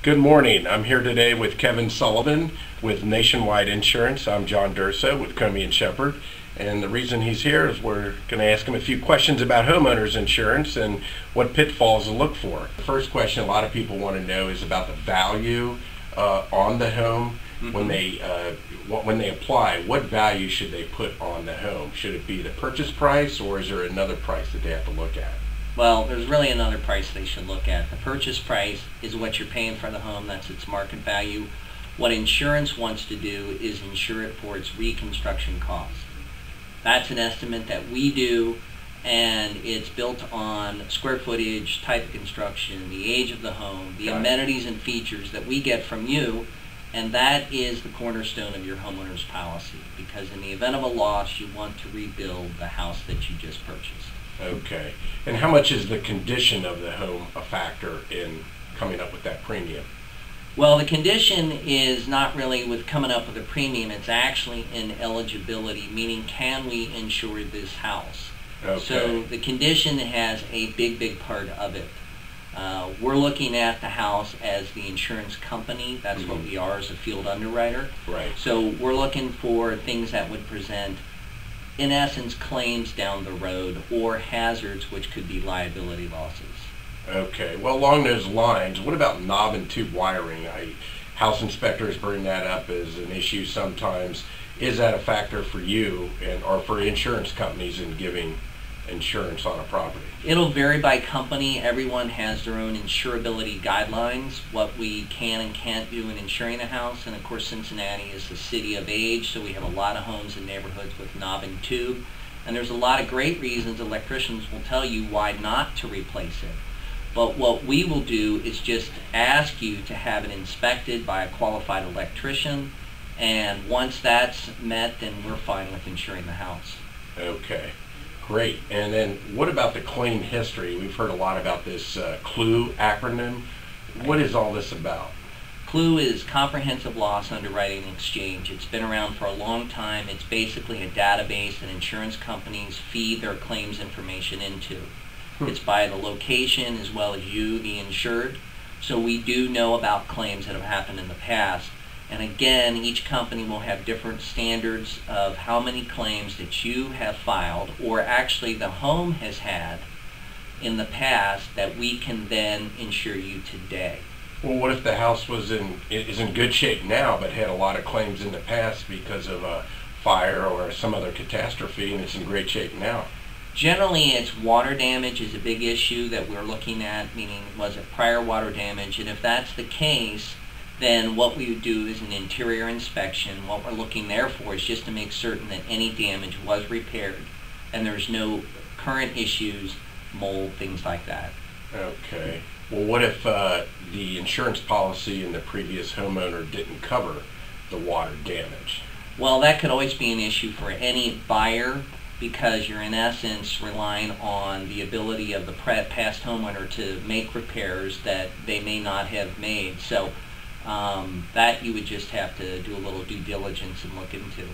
Good morning. I'm here today with Kevin Sullivan with Nationwide Insurance. I'm John Durso with Comey and Shepard. And the reason he's here is we're going to ask him a few questions about homeowners insurance and what pitfalls to look for. The first question a lot of people want to know is about the value on the home. When they apply, what value should they put on the home? Should it be the purchase price, or is there another price that they have to look at? Well, there's really another price they should look at. The purchase price is what you're paying for the home. That's its market value. What insurance wants to do is insure it for its reconstruction cost. That's an estimate that we do, and it's built on square footage, type of construction, the age of the home, the amenities and features that we get from you, and that is the cornerstone of your homeowner's policy, because in the event of a loss, you want to rebuild the house that you just purchased. Okay. And how much is the condition of the home a factor in coming up with that premium? Well, the condition is not really with coming up with a premium. It's actually in eligibility, meaning can we insure this house? Okay. So the condition has a big part of it. We're looking at the house as the insurance company. That's what we are as a field underwriter. Right. So we're looking for things that would present, in essence, claims down the road or hazards, which could be liability losses. Okay. Well, along those lines, what about knob and tube wiring? House inspectors bring that up as an issue sometimes. Is that a factor for you or for insurance companies in giving insurance on a property? It'll vary by company. Everyone has their own insurability guidelines, what we can and can't do in insuring a house. And of course, Cincinnati is the city of age, so we have a lot of homes in neighborhoods with knob and tube. And there's a lot of great reasons electricians will tell you why not to replace it. But what we will do is just ask you to have it inspected by a qualified electrician, and once that's met, then we're fine with insuring the house. Okay. Great. And then what about the claim history? We've heard a lot about this C.L.U.E acronym. What is all this about? C.L.U.E is Comprehensive Loss Underwriting Exchange. It's been around for a long time. It's basically a database that insurance companies feed their claims information into. It's by the location as well as you, the insured. So we do know about claims that have happened in the past. And again, each company will have different standards of how many claims that you have filed, or actually the home has had in the past, that we can then insure you today. Well, what if the house is in good shape now, but had a lot of claims in the past because of a fire or some other catastrophe, and it's in great shape now? Generally, it's water damage is a big issue that we're looking at, meaning was it prior water damage? And if that's the case, then what we would do is an interior inspection. What we're looking there for is just to make certain that any damage was repaired and there's no current issues, mold, things like that. Okay. Well, what if the insurance policy in the previous homeowner didn't cover the water damage? Well, that could always be an issue for any buyer, because you're in essence relying on the ability of the past homeowner to make repairs that they may not have made. So that you would just have to do a little due diligence and look into.